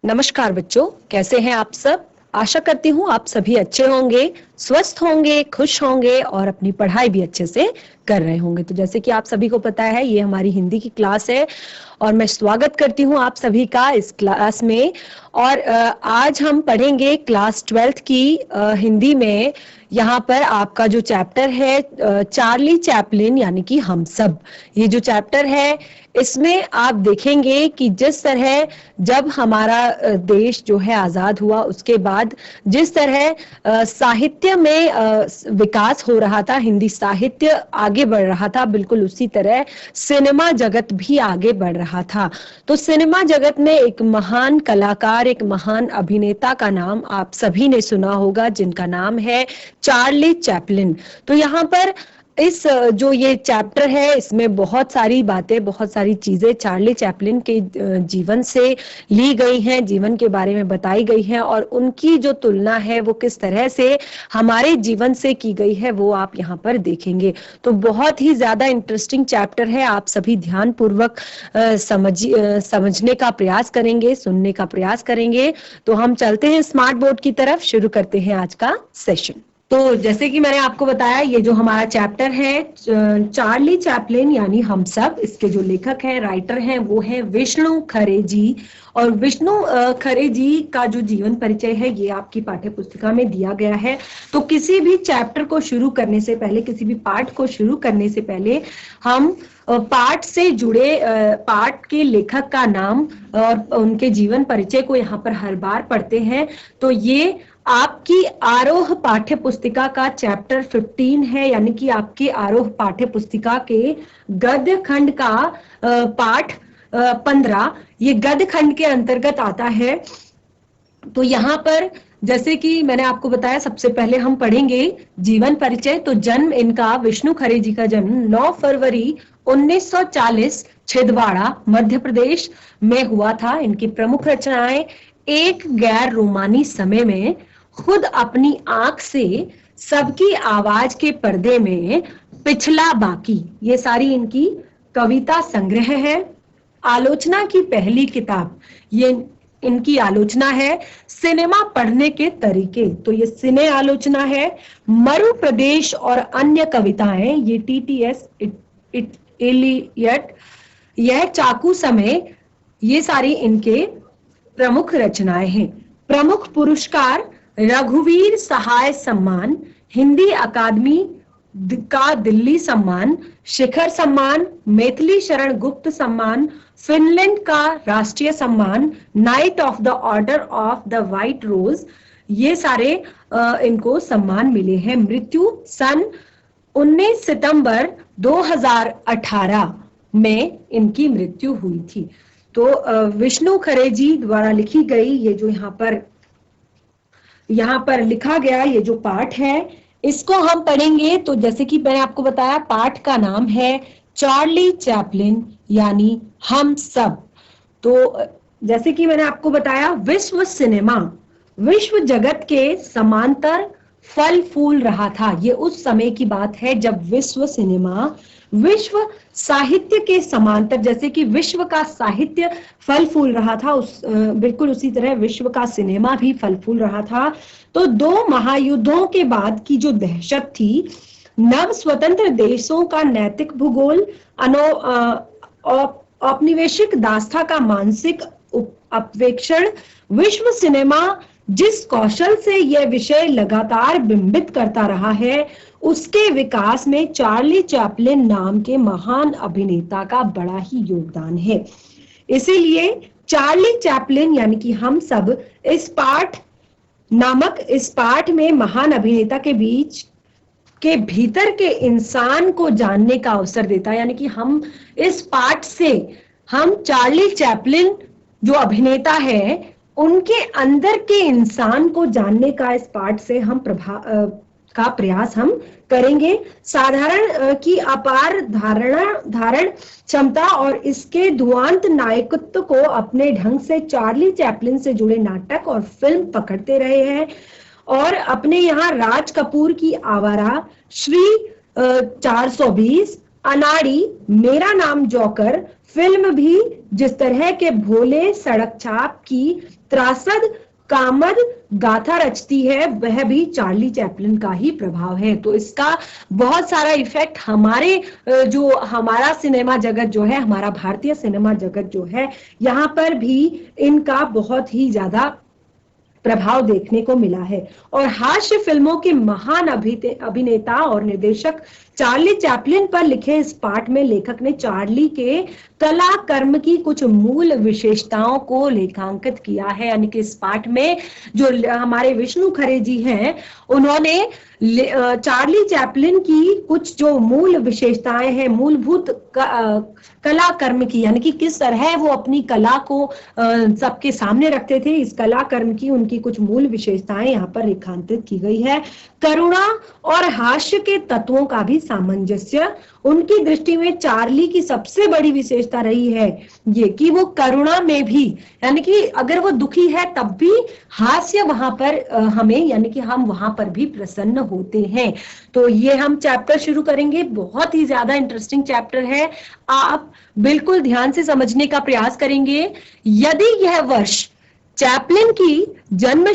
नमस्कार बच्चों, कैसे हैं आप सब। आशा करती हूँ आप सभी अच्छे होंगे, स्वस्थ होंगे, खुश होंगे और अपनी पढ़ाई भी अच्छे से कर रहे होंगे। तो जैसे कि आप सभी को पता है, ये हमारी हिंदी की क्लास है और मैं स्वागत करती हूँ आप सभी का इस क्लास में। और आज हम पढ़ेंगे क्लास 12th की हिंदी में। यहाँ पर आपका जो चैप्टर है चार्ली चैपलिन यानी कि हम सब, ये जो चैप्टर है इसमें आप देखेंगे कि जिस तरह जब हमारा देश जो है आजाद हुआ उसके बाद जिस तरह साहित्य में विकास हो रहा था, हिंदी साहित्य आगे बढ़ रहा था, बिल्कुल उसी तरह सिनेमा जगत भी आगे बढ़ रहा था। तो सिनेमा जगत में एक महान कलाकार, एक महान अभिनेता का नाम आप सभी ने सुना होगा, जिनका नाम है चार्ली चैपलिन। तो यहाँ पर इस जो ये चैप्टर है इसमें बहुत सारी बातें, बहुत सारी चीजें चार्ली चैपलिन के जीवन से ली गई हैं, जीवन के बारे में बताई गई हैं और उनकी जो तुलना है वो किस तरह से हमारे जीवन से की गई है वो आप यहाँ पर देखेंगे। तो बहुत ही ज्यादा इंटरेस्टिंग चैप्टर है, आप सभी ध्यान पूर्वक समझने का प्रयास करेंगे, सुनने का प्रयास करेंगे। तो हम चलते हैं स्मार्ट बोर्ड की तरफ, शुरू करते हैं आज का सेशन। तो जैसे कि मैंने आपको बताया, ये जो हमारा चैप्टर है चार्ली चैपलिन यानी हम सब, इसके जो लेखक हैं, राइटर हैं, वो है विष्णु खरे जी। और विष्णु खरे जी का जो जीवन परिचय है ये आपकी पाठ्य पुस्तिका में दिया गया है। तो किसी भी चैप्टर को शुरू करने से पहले, किसी भी पाठ को शुरू करने से पहले हम पाठ से जुड़े पाठ के लेखक का नाम और उनके जीवन परिचय को यहाँ पर हर बार पढ़ते हैं। तो ये आपकी आरोह पाठ्य पुस्तिका का चैप्टर 15 है, यानी कि आपकी आरोह पाठ्य पुस्तिका के गद्य खंड का पाठ 15 ये गद्य खंड के अंतर्गत आता है। तो यहाँ पर जैसे कि मैंने आपको बताया, सबसे पहले हम पढ़ेंगे जीवन परिचय। तो जन्म इनका, विष्णु खरे जी का जन्म 9 फरवरी 1940 छिंदवाड़ा मध्य प्रदेश में हुआ था। इनकी प्रमुख रचनाएं एक गैर रोमानी समय में, खुद अपनी आंख से, सबकी आवाज के पर्दे में, पिछला बाकी, ये सारी इनकी कविता संग्रह है। आलोचना की पहली किताब, ये इनकी आलोचना है सिनेमा पढ़ने के तरीके, तो ये सिने आलोचना है। मरु प्रदेश और अन्य कविताएं, ये टीटीएस एलियट, यह चाकू समय, ये सारी इनके प्रमुख रचनाएं हैं। प्रमुख पुरस्कार रघुवीर सहाय सम्मान, हिंदी अकादमी का दिल्ली सम्मान, शिखर सम्मान, मैथिली शरण गुप्त सम्मान, फिनलैंड का राष्ट्रीय सम्मान, knight of the order of the white rose, ये सारे इनको सम्मान मिले हैं। मृत्यु सन 19 सितंबर 2018 में इनकी मृत्यु हुई थी। तो विष्णु खरे जी द्वारा लिखी गई ये जो यहाँ पर लिखा गया ये जो पाठ है इसको हम पढ़ेंगे। तो जैसे कि मैंने आपको बताया, पाठ का नाम है चार्ली चैपलिन यानी हम सब। तो जैसे कि मैंने आपको बताया, विश्व सिनेमा विश्व जगत के समांतर फल फूल रहा था। ये उस समय की बात है जब विश्व सिनेमा विश्व साहित्य के समांतर, जैसे कि विश्व का साहित्य फल फूल रहा था, बिल्कुल उसी तरह विश्व का सिनेमा भी फल फूल रहा था। तो 2 महायुद्धों के बाद की जो दहशत थी, नव स्वतंत्र देशों का नैतिक भूगोल, औपनिवेशिक दास्ता का मानसिक अपवेक्षण, विश्व सिनेमा जिस कौशल से यह विषय लगातार बिंबित करता रहा है, उसके विकास में चार्ली चैपलिन नाम के महान अभिनेता का बड़ा ही योगदान है। इसीलिए चार्ली चैपलिन यानी कि हम सब, इस पाठ में महान अभिनेता के बीच के भीतर के इंसान को जानने का अवसर देता है। यानी कि हम इस पाठ से हम चार्ली चैपलिन जो अभिनेता है उनके अंदर के इंसान को जानने का इस पाठ से हम प्रयास हम करेंगे। साधारण की अपार धारण क्षमता और इसके धुआंत नायकत्व को अपने ढंग से चार्ली चैपलिन से जुड़े नाटक और फिल्म पकड़ते रहे हैं। और अपने यहाँ राज कपूर की आवारा, श्री 420, अनाड़ी, मेरा नाम जोकर फिल्म भी जिस तरह के भोले सड़क छाप की त्रासद कामद गाथा रचती है, वह भी चार्ली चैपलिन का ही प्रभाव है। तो इसका बहुत सारा इफेक्ट हमारे जो हमारा सिनेमा जगत जो है, हमारा भारतीय सिनेमा जगत जो है, यहाँ पर भी इनका बहुत ही ज्यादा प्रभाव देखने को मिला है। और हास्य फिल्मों के महान अभिनेता और निर्देशक चार्ली चैपलिन पर लिखे इस पाठ में लेखक ने चार्ली के कला कर्म की कुछ मूल विशेषताओं को लेखांकित किया है। यानी कि इस पाठ में जो हमारे विष्णु खरे जी हैं, उन्होंने चार्ली चैपलिन की कुछ जो मूल विशेषताएं हैं, मूलभूत कला कर्म की, यानी कि किस तरह वो अपनी कला को सबके सामने रखते थे, इस कला कर्म की उनकी कुछ मूल विशेषताएं यहाँ पर रेखांकित की गई है। करुणा और हास्य के तत्वों का भी सामंजस्य उनकी दृष्टि में चार्ली की सबसे बड़ी विशेषता रही है, ये कि वो करुणा में भी, यानी कि अगर वो दुखी है तब भी हास्य वहां पर हमें, यानी कि हम वहां पर भी प्रसन्न होते हैं। तो ये हम चैप्टर शुरू करेंगे, बहुत ही ज्यादा इंटरेस्टिंग चैप्टर है, आप बिल्कुल ध्यान से समझने का प्रयास करेंगे। यदि यह वर्ष चैपलिन की जन्म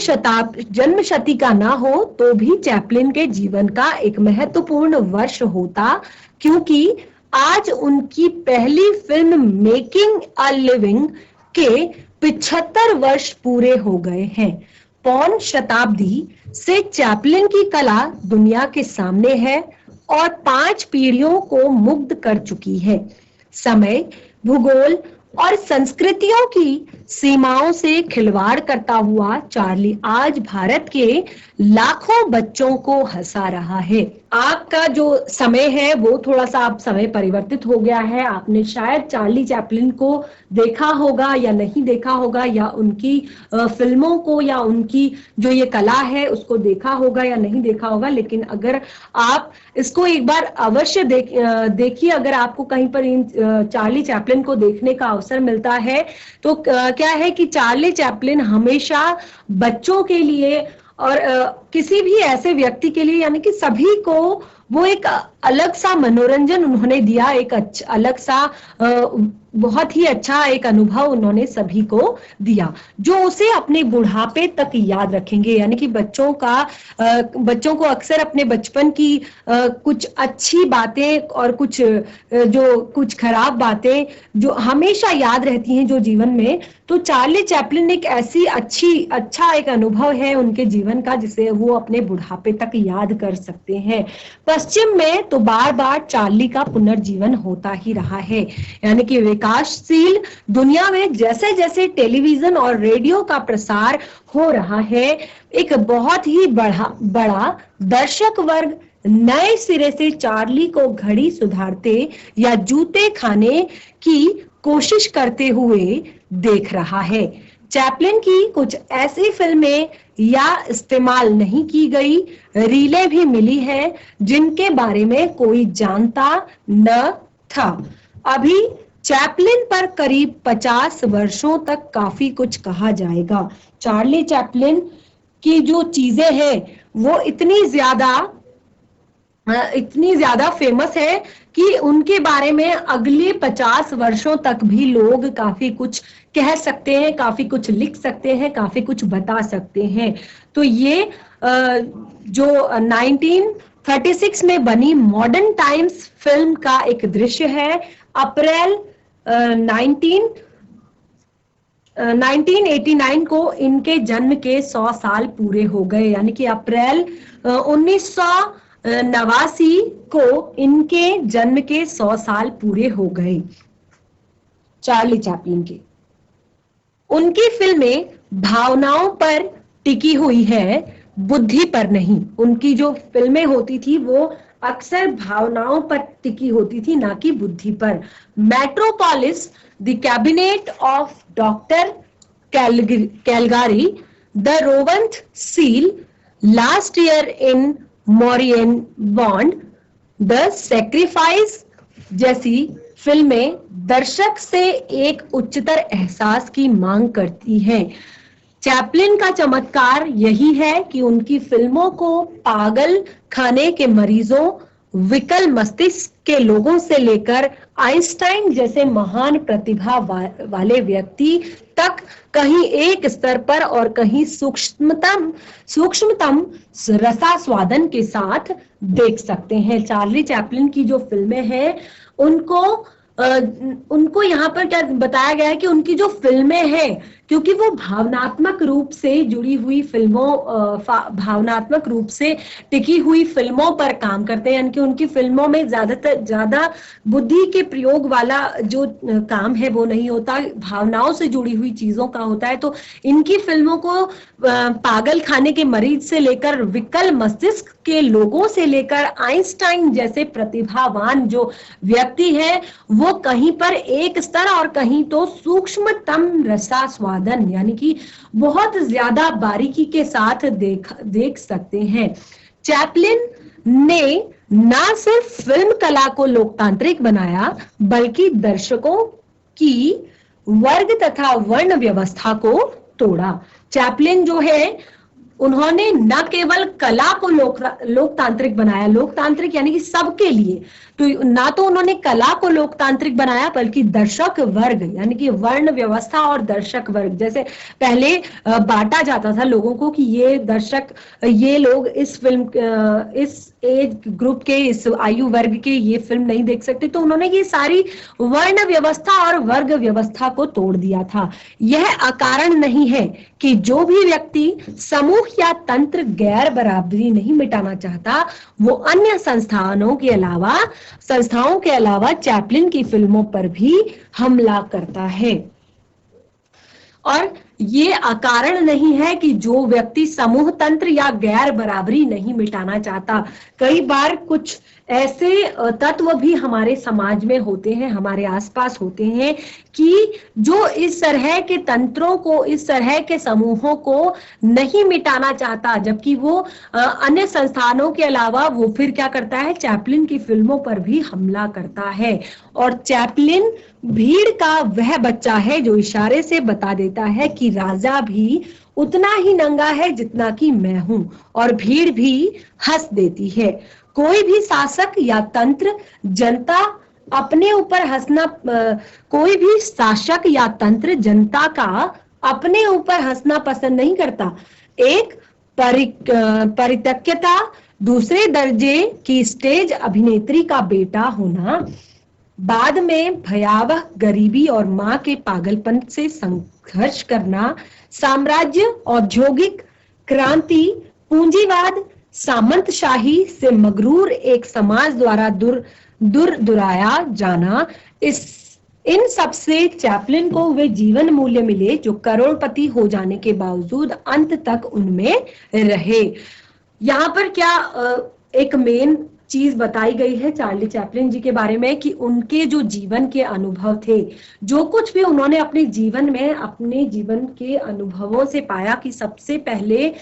शती का ना हो तो भी चैपलिन के जीवन का एक महत्वपूर्ण वर्ष होता, क्योंकि आज उनकी पहली फिल्म मेकिंग अ लिविंग के 75 वर्ष पूरे हो गए हैं। पौन शताब्दी से चैपलिन की कला दुनिया के सामने है और 5 पीढ़ियों को मुग्ध कर चुकी है। समय, भूगोल और संस्कृतियों की सीमाओं से खिलवाड़ करता हुआ चार्ली आज भारत के लाखों बच्चों को हंसा रहा है। आपका जो समय है वो थोड़ा सा अब समय परिवर्तित हो गया है। आपने शायद चार्ली चैपलिन को देखा होगा या नहीं देखा होगा, या उनकी फिल्मों को या उनकी जो ये कला है उसको देखा होगा या नहीं देखा होगा, लेकिन अगर आप इसको एक बार अवश्य देखिए, अगर आपको कहीं पर इन चार्ली चैपलिन को देखने का अवसर मिलता है तो क्या है कि चार्ली चैपलिन हमेशा बच्चों के लिए और किसी भी ऐसे व्यक्ति के लिए, यानी कि सभी को वो एक अलग सा मनोरंजन उन्होंने दिया, एक अलग सा बहुत ही अच्छा एक अनुभव उन्होंने सभी को दिया, जो उसे अपने बुढ़ापे तक याद रखेंगे। यानी कि बच्चों को अक्सर अपने बचपन की कुछ अच्छी बातें और कुछ खराब बातें जो हमेशा याद रहती हैं जो जीवन में, तो चार्ली चैपलिन एक ऐसी अच्छा एक अनुभव है उनके जीवन का जिसे वो अपने बुढ़ापे तक याद कर सकते हैं। पश्चिम में तो बार बार चार्ली का पुनर्जीवन होता ही रहा है, यानी कि विकासशील दुनिया में जैसे जैसे टेलीविजन और रेडियो का प्रसार हो रहा है, एक बहुत ही बड़ा दर्शक वर्ग नए सिरे से चार्ली को घड़ी सुधारते या जूते खाने की कोशिश करते हुए देख रहा है। चैपलिन की कुछ ऐसी फिल्में या इस्तेमाल नहीं की गई रीलें भी मिली हैं जिनके बारे में कोई जानता न था। अभी चैपलिन पर करीब 50 वर्षों तक काफी कुछ कहा जाएगा। चार्ली चैपलिन की जो चीजें हैं वो इतनी ज्यादा फेमस है कि उनके बारे में अगले 50 वर्षों तक भी लोग काफी कुछ कह सकते हैं, काफी कुछ लिख सकते हैं, काफी कुछ बता सकते हैं। तो ये जो 1936 में बनी मॉडर्न टाइम्स फिल्म का एक दृश्य है। अप्रैल 1989 को इनके जन्म के 100 साल पूरे हो गए, यानी कि अप्रैल 1989 को इनके जन्म के 100 साल पूरे हो गए चार्ली चैपलिन के। उनकी फिल्में भावनाओं पर टिकी हुई है, बुद्धि पर नहीं। उनकी जो फिल्में होती थी वो अक्सर भावनाओं पर टिकी होती थी, ना कि बुद्धि पर। Metropolis, the cabinet of doctor Caligari, the seventh seal, last year in Marienbad, the sacrifice जैसी फिल्में दर्शक से एक उच्चतर एहसास की मांग करती हैं। चैपलिन का चमत्कार यही है कि उनकी फिल्मों को पागल खाने के मरीजों, विकल मस्तिष्क के लोगों से लेकर आइंस्टाइन जैसे महान प्रतिभा वाले व्यक्ति तक कहीं एक स्तर पर और कहीं सूक्ष्मतम रसास्वादन के साथ देख सकते हैं। चार्ली चैपलिन की जो फिल्में हैं उनको यहाँ पर क्या बताया गया है कि उनकी जो फिल्में हैं, क्योंकि वो भावनात्मक रूप से जुड़ी हुई भावनात्मक रूप से टिकी हुई फिल्मों पर काम करते हैं, यानी कि उनकी फिल्मों में ज्यादा बुद्धि के प्रयोग वाला जो काम है वो नहीं होता, भावनाओं से जुड़ी हुई चीजों का होता है। तो इनकी फिल्मों को पागल खाने के मरीज से लेकर विकल मस्तिष्क के लोगों से लेकर आइंस्टाइन जैसे प्रतिभावान जो व्यक्ति है वो कहीं पर एक स्तर और कहीं तो सूक्ष्मतम रसास्वादन यानी कि बहुत ज्यादा बारीकी के साथ देख सकते हैं। चैपलिन ने ना सिर्फ फिल्म कला को लोकतांत्रिक बनाया बल्कि दर्शकों की वर्ग तथा वर्ण व्यवस्था को तोड़ा। चैपलिन जो है उन्होंने न केवल कला को लोकतांत्रिक बनाया, लोकतांत्रिक यानी कि सबके लिए, तो ना तो उन्होंने कला को लोकतांत्रिक बनाया बल्कि दर्शक वर्ग यानी कि वर्ण व्यवस्था और दर्शक वर्ग, जैसे पहले बांटा जाता था लोगों को कि ये लोग इस फिल्म इस एज ग्रुप के, इस आयु वर्ग के ये फिल्म नहीं देख सकते, तो उन्होंने ये सारी वर्ण व्यवस्था और वर्ग व्यवस्था को तोड़ दिया था। यह अकारण नहीं है कि जो भी व्यक्ति समूह या तंत्र गैर बराबरी नहीं मिटाना चाहता वो अन्य संस्थाओं के अलावा चैपलिन की फिल्मों पर भी हमला करता है। और ये अकारण नहीं है कि जो व्यक्ति समूह तंत्र या गैर बराबरी नहीं मिटाना चाहता, कई बार कुछ ऐसे तत्व भी हमारे समाज में होते हैं, हमारे आसपास होते हैं कि जो इस तरह के तंत्रों को, इस तरह के समूहों को नहीं मिटाना चाहता, जबकि वो अन्य संस्थानों के अलावा वो फिर क्या करता है, चैपलिन की फिल्मों पर भी हमला करता है। और चैपलिन भीड़ का वह बच्चा है जो इशारे से बता देता है कि राजा भी उतना ही नंगा है जितना कि मैं हूं, और भीड़ भी हंस देती है। कोई भी शासक या तंत्र जनता अपने ऊपर हंसना कोई भी शासक या तंत्र जनता का अपने ऊपर हंसना पसंद नहीं करता। एक परित्यक्ता, दूसरे दर्जे की स्टेज अभिनेत्री का बेटा होना, बाद में भयावह गरीबी और मां के पागलपन से संघर्ष करना, साम्राज्य, औद्योगिक क्रांति, पूंजीवाद, सामंतशाही से मगरूर एक समाज द्वारा दुराया जाना, इन सब से चैपलिन को वे जीवन मूल्य मिले जो करोड़पति हो जाने के बावजूद अंत तक उनमें रहे। यहाँ पर क्या एक मेन चीज बताई गई है चार्ली चैपलिन जी के बारे में कि उनके जो जीवन के अनुभव थे, जो कुछ भी उन्होंने अपने जीवन में अपने जीवन के अनुभवों से पाया कि सबसे पहले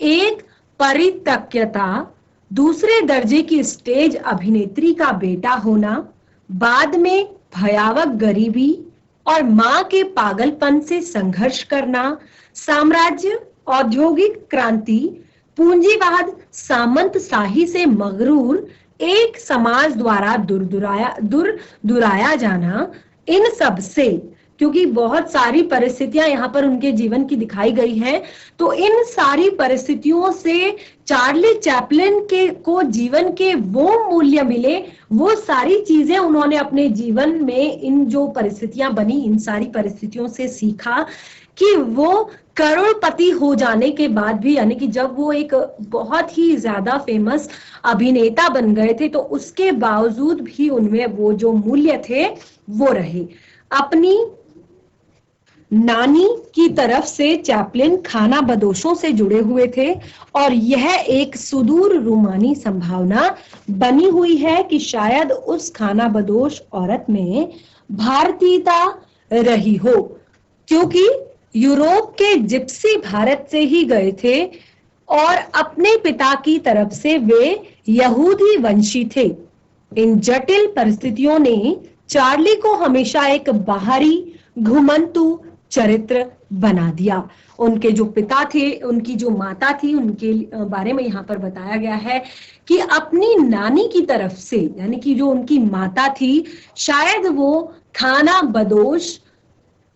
एक परित्यक्ता, दूसरे दर्जे की स्टेज अभिनेत्री का बेटा होना, बाद में भयावह गरीबी और मां के पागलपन से संघर्ष करना, साम्राज्य, औद्योगिक क्रांति, पूंजीवाद, सामंतशाही से मगरूर एक समाज द्वारा दुराया जाना, इन सब से, क्योंकि बहुत सारी परिस्थितियां यहाँ पर उनके जीवन की दिखाई गई हैं, तो इन सारी परिस्थितियों से चार्ली चैपलिन को जीवन के वो मूल्य मिले, वो सारी चीजें उन्होंने अपने जीवन में, इन जो परिस्थितियां बनी इन सारी परिस्थितियों से सीखा कि वो करोड़पति हो जाने के बाद भी, यानी कि जब वो एक बहुत ही ज्यादा फेमस अभिनेता बन गए थे, तो उसके बावजूद भी उनमें वो जो मूल्य थे वो रहे। अपनी नानी की तरफ से चैपलिन खाना बदोशों से जुड़े हुए थे और यह एक सुदूर रूमानी संभावना बनी हुई है कि शायद उस खाना बदोश औरत में भारतीयता रही हो, क्योंकि यूरोप के जिप्सी भारत से ही गए थे और अपने पिता की तरफ से वे यहूदी वंशी थे। इन जटिल परिस्थितियों ने चार्ली को हमेशा एक बाहरी, घुमंतु, चरित्र बना दिया। उनके जो पिता थे, उनकी जो माता थी, उनके बारे में यहाँ पर बताया गया है कि अपनी नानी की तरफ से, यानी कि जो उनकी माता थी, शायद वो खाना बदोश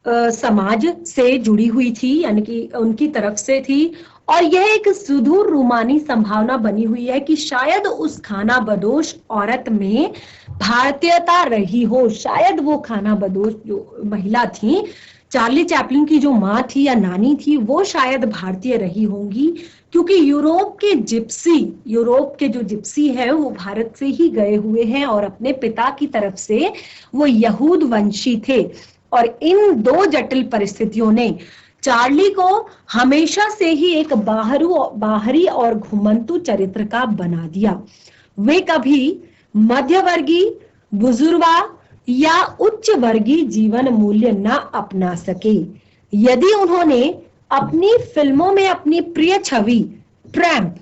समाज से जुड़ी हुई थी, यानी कि उनकी तरफ से थी। और यह एक सुदूर रूमानी संभावना बनी हुई है कि शायद उस खाना बदोश औरत में भारतीयता रही हो। शायद वो खाना बदोश जो महिला थी, चार्ली चैपलिन की जो माँ थी या नानी थी, वो शायद भारतीय रही होंगी, क्योंकि यूरोप के जो जिप्सी है वो भारत से ही गए हुए हैं और अपने पिता की तरफ से वो यहूद वंशी थे। और इन दो जटिल परिस्थितियों ने चार्ली को हमेशा से ही एक बाहरी और घुमंतु चरित्र का बना दिया। वे कभी मध्यवर्गीय, बुजुर्गा या उच्च वर्गीय जीवन मूल्य न अपना सके। यदि उन्होंने अपनी फिल्मों में अपनी प्रिय छवि ट्रैम्प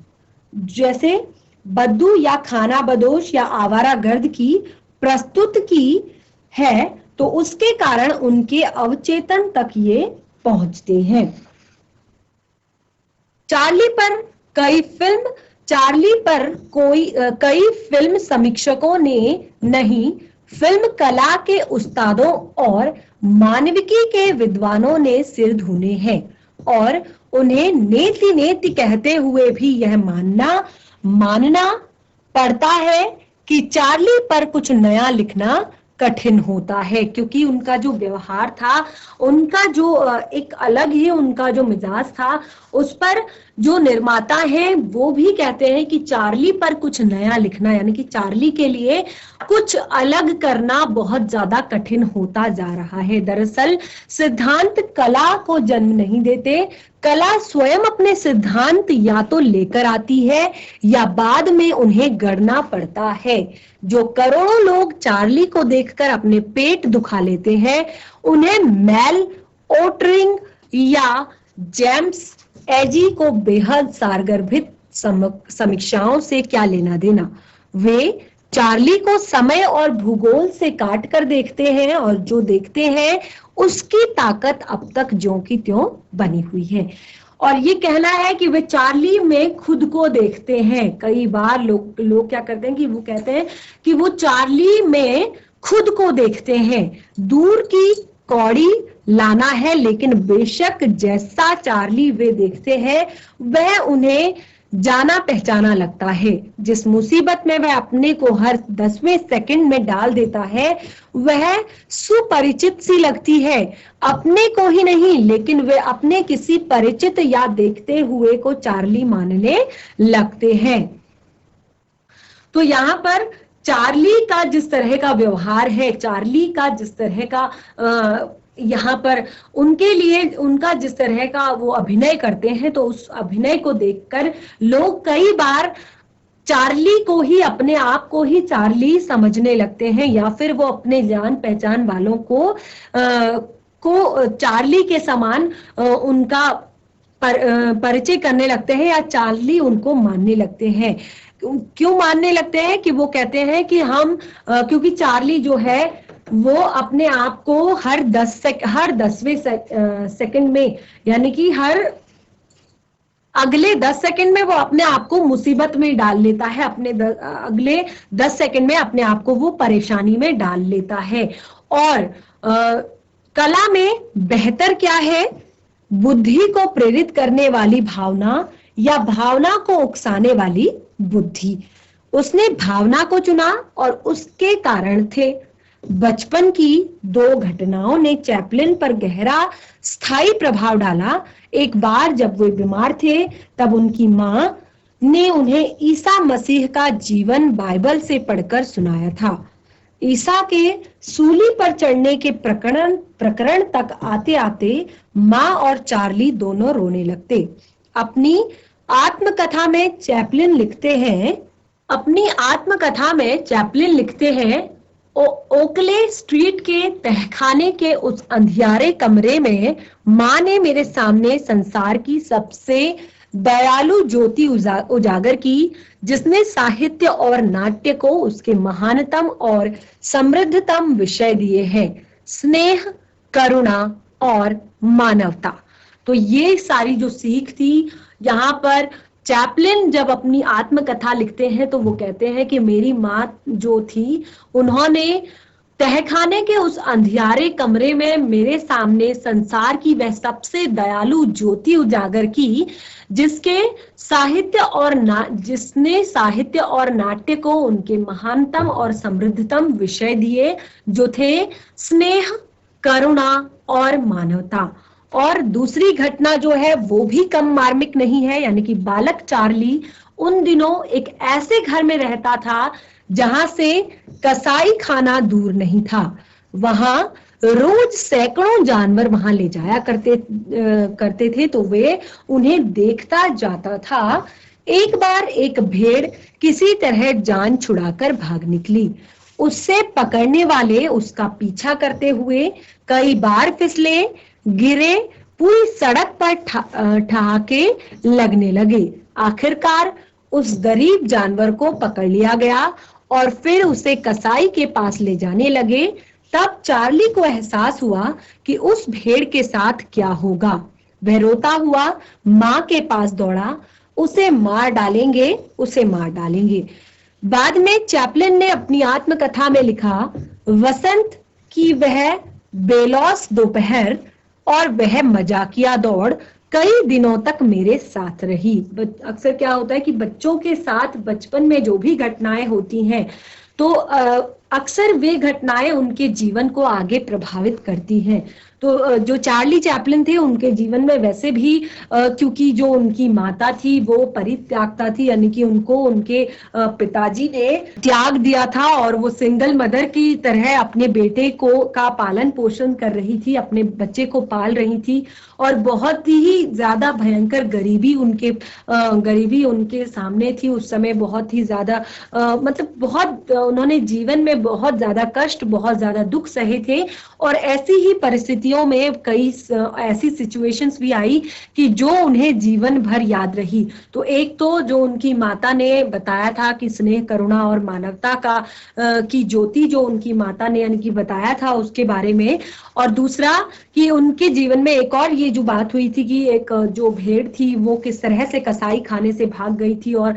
जैसे बद्दू या खाना बदोश या आवारा गर्द की प्रस्तुत की है, तो उसके कारण उनके अवचेतन तक ये पहुंचते हैं। चार्ली पर कई फिल्म समीक्षकों ने नहीं, फिल्म कला के उस्तादों और मानविकी के विद्वानों ने सिर धुने हैं और उन्हें नेति नेति कहते हुए भी यह मानना पड़ता है कि चार्ली पर कुछ नया लिखना कठिन होता है, क्योंकि उनका जो व्यवहार था, उनका जो एक अलग ही उनका जो मिजाज था, उस पर जो निर्माता हैं वो भी कहते हैं कि चार्ली पर कुछ नया लिखना, यानी कि चार्ली के लिए कुछ अलग करना बहुत ज्यादा कठिन होता जा रहा है। दरअसल सिद्धांत कला को जन्म नहीं देते, कला स्वयं अपने सिद्धांत या तो लेकर आती है या बाद में उन्हें गढ़ना पड़ता है। जो करोड़ों लोग चार्ली को देखकर अपने पेट दुखा लेते हैं, उन्हें मेल ओटरिंग या जेम्स एजी को बेहद सारगर्भित समीक्षाओं से क्या लेना देना। वे चार्ली को समय और भूगोल से काट कर देखते हैं और जो देखते हैं उसकी ताकत अब तक ज्यों की त्यों बनी हुई है। और ये कहना है कि वे चार्ली में खुद को देखते हैं। कई बार लोग क्या करते हैं कि वो कहते हैं कि वो चार्ली में खुद को देखते हैं। दूर की कौड़ी लाना है, लेकिन बेशक जैसा चार्ली वे देखते हैं वह उन्हें जाना पहचाना लगता है। जिस मुसीबत में वह अपने को हर 10वें सेकंड में डाल देता है वह सुपरिचित सी लगती है। अपने को ही नहीं, लेकिन वे अपने किसी परिचित या देखते हुए को चार्ली मानने लगते हैं। तो यहाँ पर चार्ली का जिस तरह का व्यवहार है, चार्ली का जिस तरह का यहाँ पर उनके लिए उनका जिस तरह का वो अभिनय करते हैं, तो उस अभिनय को देखकर लोग कई बार चार्ली को ही, अपने आप को ही चार्ली समझने लगते हैं, या फिर वो अपने जान पहचान वालों को चार्ली के समान उनका परिचय करने लगते हैं, या चार्ली उनको मानने लगते हैं। क्यों मानने लगते हैं? कि वो कहते हैं कि हम क्योंकि चार्ली जो है वो अपने आप को हर 10वें सेकंड में, यानी कि हर अगले 10 सेकंड में वो अपने आप को मुसीबत में डाल लेता है, अगले 10 सेकंड में अपने आप को वो परेशानी में डाल लेता है। और कला में बेहतर क्या है? बुद्धि को प्रेरित करने वाली भावना या भावना को उकसाने वाली बुद्धि। उसने भावना को चुना और उसके कारण थे। बचपन की 2 घटनाओं ने चैपलिन पर गहरा स्थायी प्रभाव डाला। एक बार जब वे बीमार थे, तब उनकी मां ने उन्हें ईसा मसीह का जीवन बाइबल से पढ़कर सुनाया था। ईसा के सूली पर चढ़ने के प्रकरण तक आते आते मां और चार्ली दोनों रोने लगते। अपनी आत्मकथा में चैपलिन लिखते हैं, ओकले स्ट्रीट के तहखाने के उस अंधियारे कमरे में मां ने मेरे सामने संसार की सबसे दयालु ज्योति उजागर की, जिसने साहित्य और नाट्य को उसके महानतम और समृद्धतम विषय दिए हैं। स्नेह, करुणा और मानवता। तो ये सारी जो सीख थी, यहाँ पर चैपलिन जब अपनी आत्मकथा लिखते हैं तो वो कहते हैं कि मेरी माँ जो थी, उन्होंने तहखाने के उस अंधियारे कमरे में मेरे सामने संसार की वह सबसे दयालु ज्योति उजागर की, जिसने साहित्य और नाट्य को उनके महानतम और समृद्धतम विषय दिए, जो थे स्नेह, करुणा और मानवता। और दूसरी घटना जो है वो भी कम मार्मिक नहीं है, यानी कि बालक चार्ली उन दिनों एक ऐसे घर में रहता था जहां से कसाई खाना दूर नहीं था। वहां रोज सैकड़ों जानवर वहां ले जाया करते थे, तो वे उन्हें देखता जाता था। एक बार एक भेड़ किसी तरह जान छुड़ाकर भाग निकली। उससे पकड़ने वाले उसका पीछा करते हुए कई बार फिसले, गिरे, पूरी सड़क पर ठहाके लगने लगे। आखिरकार उस गरीब जानवर को पकड़ लिया गया और फिर उसे कसाई के पास ले जाने लगे। तब चार्ली को एहसास हुआ कि उस भेड़ के साथ क्या होगा। वह रोता हुआ माँ के पास दौड़ा, उसे मार डालेंगे, उसे मार डालेंगे। बाद में चैपलिन ने अपनी आत्मकथा में लिखा, वसंत की वह बेलौस दोपहर और वह मजाकिया दौड़ कई दिनों तक मेरे साथ रही। अक्सर क्या होता है कि बच्चों के साथ बचपन में जो भी घटनाएं होती हैं, तो अक्सर वे घटनाएं उनके जीवन को आगे प्रभावित करती हैं। तो जो चार्ली चैपलिन थे, उनके जीवन में वैसे भी क्योंकि जो उनकी माता थी वो परित्यागता थी, यानी कि उनको उनके पिताजी ने त्याग दिया था और वो सिंगल मदर की तरह अपने बेटे का पालन पोषण कर रही थी, अपने बच्चे को पाल रही थी। और बहुत ही ज्यादा भयंकर गरीबी उनके सामने थी उस समय। बहुत ही ज्यादा मतलब बहुत उन्होंने जीवन में बहुत ज्यादा कष्ट, बहुत ज्यादा दुख सहे थे। और ऐसी ही परिस्थितियों में कई ऐसी सिचुएशंस भी आई कि जो उन्हें जीवन भर याद रही। तो एक तो जो उनकी माता ने बताया था कि स्नेह, करुणा और मानवता की ज्योति जो उनकी माता ने यानी कि बताया था उसके बारे में। और दूसरा कि उनके जीवन में एक और ये जो बात हुई थी कि एक जो भेड़ थी वो किस तरह से कसाई खाने से भाग गई थी। और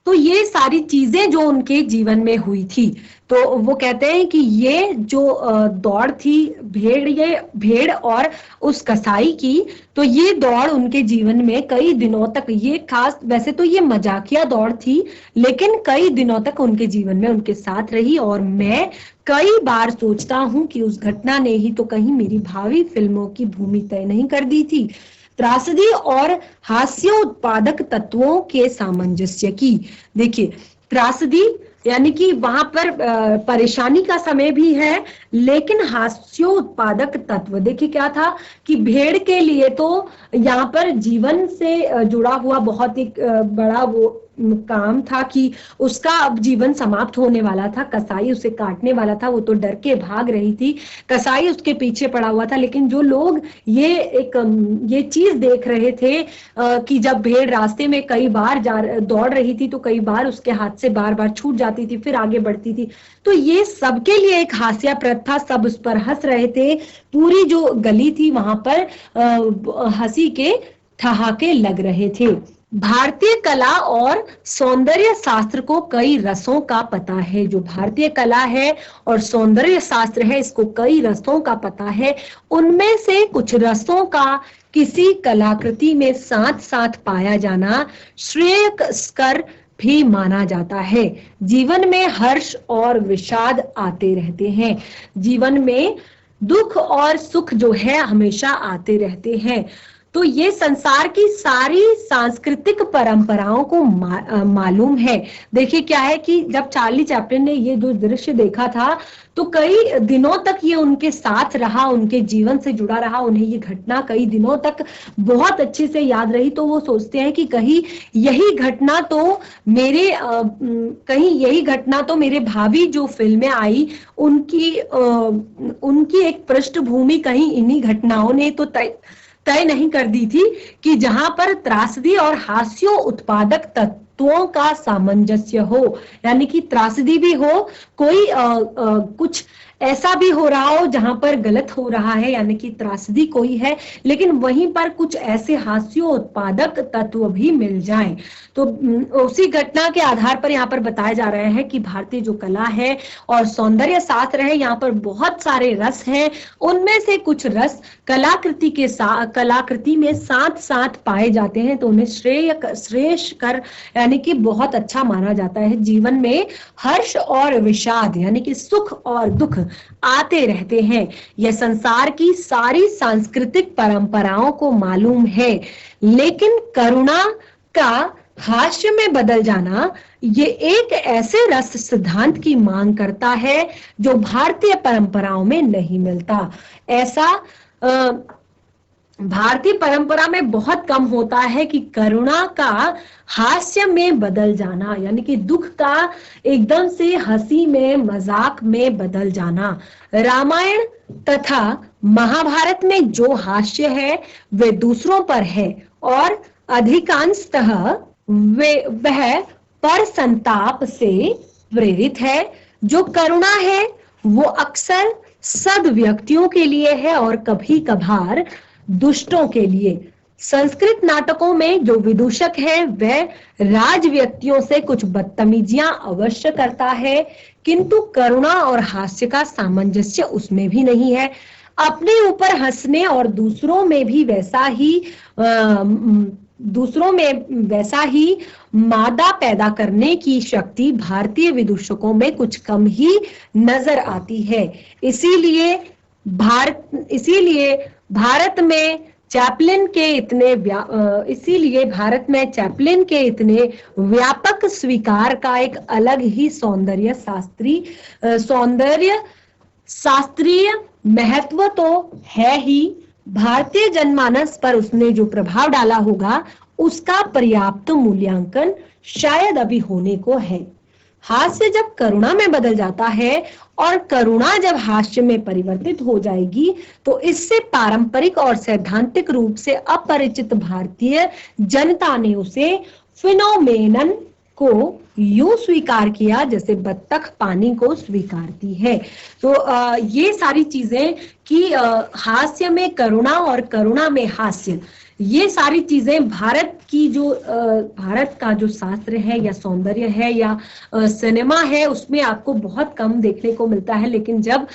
तो ये सारी चीजें जो उनके जीवन में हुई थी, तो वो कहते हैं कि ये जो दौड़ थी भेड़ और उस कसाई की, तो ये दौड़ उनके जीवन में कई दिनों तक, ये खास वैसे तो ये मजाकिया दौड़ थी, लेकिन कई दिनों तक उनके जीवन में उनके साथ रही। और मैं कई बार सोचता हूं कि उस घटना ने ही तो कहीं मेरी भावी फिल्मों की भूमि तय नहीं कर दी थी। त्रासदी और हास्य उत्पादक तत्वों के सामंजस्य की। देखिए, त्रासदी यानी कि वहां पर परेशानी का समय भी है, लेकिन हास्योत्पादक तत्व, देखिए क्या था कि भेड़ के लिए तो यहाँ पर जीवन से जुड़ा हुआ बहुत एक बड़ा वो काम था कि उसका अब जीवन समाप्त होने वाला था। कसाई उसे काटने वाला था, वो तो डर के भाग रही थी, कसाई उसके पीछे पड़ा हुआ था। लेकिन जो लोग ये चीज देख रहे थे कि जब भेड़ रास्ते में कई बार दौड़ रही थी तो कई बार उसके हाथ से बार बार छूट जाती थी, फिर आगे बढ़ती थी, तो ये सबके लिए एक हास्यास्पद था। सब उस पर हंस रहे थे। पूरी जो गली थी वहां पर हंसी के ठहाके लग रहे थे। भारतीय कला और सौंदर्य शास्त्र को कई रसों का पता है। जो भारतीय कला है और सौंदर्य शास्त्र है, इसको कई रसों का पता है। उनमें से कुछ रसों का किसी कलाकृति में साथ साथ पाया जाना श्रेयस्कर भी माना जाता है। जीवन में हर्ष और विषाद आते रहते हैं। जीवन में दुख और सुख जो है हमेशा आते रहते हैं। तो ये संसार की सारी सांस्कृतिक परंपराओं को मालूम है। देखिए क्या है कि जब चार्ली चैपलिन ने ये जो दृश्य देखा था तो कई दिनों तक ये उनके साथ रहा, उनके जीवन से जुड़ा रहा। उन्हें ये घटना कई दिनों तक बहुत अच्छे से याद रही। तो वो सोचते हैं कि कहीं यही घटना तो मेरे भावी जो फिल्में आई उनकी एक पृष्ठभूमि कहीं इन्हीं घटनाओं ने तो तय नहीं कर दी थी कि जहां पर त्रासदी और हास्य उत्पादक तत्वों का सामंजस्य हो, यानी कि त्रासदी भी हो, कोई कुछ ऐसा भी हो रहा हो जहां पर गलत हो रहा है, यानी कि त्रासदी कोई है, लेकिन वहीं पर कुछ ऐसे हास्योत्पादक तत्व भी मिल जाएं। तो उसी घटना के आधार पर यहाँ पर बताया जा रहा है कि भारतीय जो कला है और सौंदर्य शास्त्र है, यहाँ पर बहुत सारे रस हैं। उनमें से कुछ रस कलाकृति में साथ साथ पाए जाते हैं, तो उन्हें श्रेष्ठ कर यानी कि बहुत अच्छा माना जाता है। जीवन में हर्ष और विषाद यानी कि सुख और दुख आते रहते हैं। यह संसार की सारी सांस्कृतिक परंपराओं को मालूम है, लेकिन करुणा का हास्य में बदल जाना ये एक ऐसे रस सिद्धांत की मांग करता है जो भारतीय परंपराओं में नहीं मिलता। ऐसा भारतीय परंपरा में बहुत कम होता है कि करुणा का हास्य में बदल जाना, यानी कि दुख का एकदम से हंसी में, मजाक में बदल जाना। रामायण तथा महाभारत में जो हास्य है वे दूसरों पर है और अधिकांशतः वह पर संताप से प्रेरित है। जो करुणा है वो अक्सर सद व्यक्तियों के लिए है और कभी कभार दुष्टों के लिए। संस्कृत नाटकों में जो विदूषक है वह राज व्यक्तियों से कुछ बदतमीजियां अवश्य करता है, किंतु करुणा और हास्य का सामंजस्य उसमें भी नहीं है। अपने ऊपर हंसने और दूसरों में वैसा ही मादा पैदा करने की शक्ति भारतीय विदूषकों में कुछ कम ही नजर आती है। इसीलिए भारत में चैपलिन के इतने व्यापक स्वीकार का एक अलग ही सौंदर्य शास्त्रीय महत्व तो है ही। भारतीय जनमानस पर उसने जो प्रभाव डाला होगा उसका पर्याप्त मूल्यांकन शायद अभी होने को है। हास्य जब करुणा में बदल जाता है और करुणा जब हास्य में परिवर्तित हो जाएगी तो इससे पारंपरिक और सैद्धांतिक रूप से अपरिचित भारतीय जनता ने उसे फिनोमेनन को यूं स्वीकार किया जैसे बत्तख पानी को स्वीकारती है। तो ये सारी चीजें कि हास्य में करुणा और करुणा में हास्य, ये सारी चीजें भारत का जो शास्त्र है या सौंदर्य है या सिनेमा है उसमें आपको बहुत कम देखने को मिलता है। लेकिन जब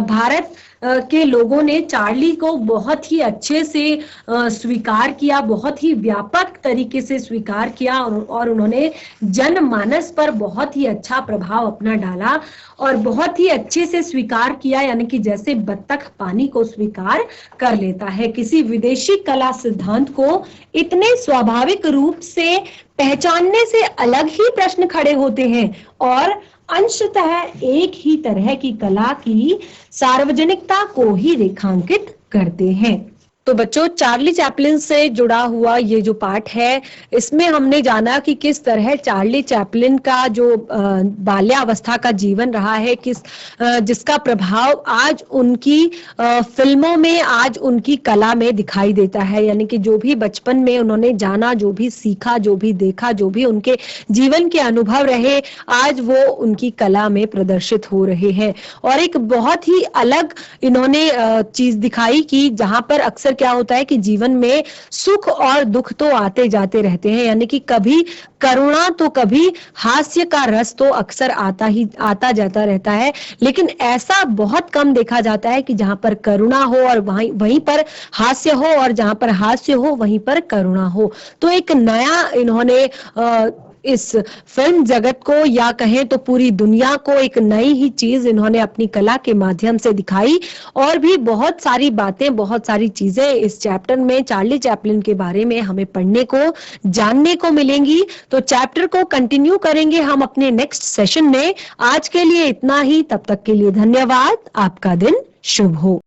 भारत के लोगों ने चार्ली को बहुत ही अच्छे से स्वीकार किया, बहुत ही व्यापक तरीके से स्वीकार किया और उन्होंने जनमानस पर बहुत ही अच्छा प्रभाव अपना डाला और बहुत ही अच्छे से स्वीकार किया, यानी कि जैसे बत्तख पानी को स्वीकार कर लेता है। किसी विदेशी कला सिद्धांत को इतने स्वाभाविक रूप से पहचानने से अलग ही प्रश्न खड़े होते हैं और अंशतः एक ही तरह की कला की सार्वजनिकता को ही रेखांकित करते हैं। तो बच्चों, चार्ली चैपलिन से जुड़ा हुआ ये जो पाठ है इसमें हमने जाना कि किस तरह चार्ली चैपलिन का जो बाल्यावस्था का जीवन रहा है, जिसका प्रभाव आज उनकी फिल्मों में, आज उनकी कला में दिखाई देता है। यानी कि जो भी बचपन में उन्होंने जाना, जो भी सीखा, जो भी देखा, जो भी उनके जीवन के अनुभव रहे, आज वो उनकी कला में प्रदर्शित हो रहे हैं। और एक बहुत ही अलग इन्होंने चीज दिखाई कि जहां पर अक्सर क्या होता है कि जीवन में सुख और दुख तो आते जाते रहते हैं, यानी कि कभी करुणा तो कभी हास्य का रस तो अक्सर आता जाता रहता है। लेकिन ऐसा बहुत कम देखा जाता है कि जहां पर करुणा हो और वहीं पर हास्य हो और जहां पर हास्य हो वहीं पर करुणा हो। तो एक नया इन्होंने इस फिल्म जगत को या कहें तो पूरी दुनिया को एक नई ही चीज इन्होंने अपनी कला के माध्यम से दिखाई। और भी बहुत सारी बातें, बहुत सारी चीजें इस चैप्टर में चार्ली चैपलिन के बारे में हमें पढ़ने को, जानने को मिलेंगी। तो चैप्टर को कंटिन्यू करेंगे हम अपने नेक्स्ट सेशन में। आज के लिए इतना ही, तब तक के लिए धन्यवाद। आपका दिन शुभ हो।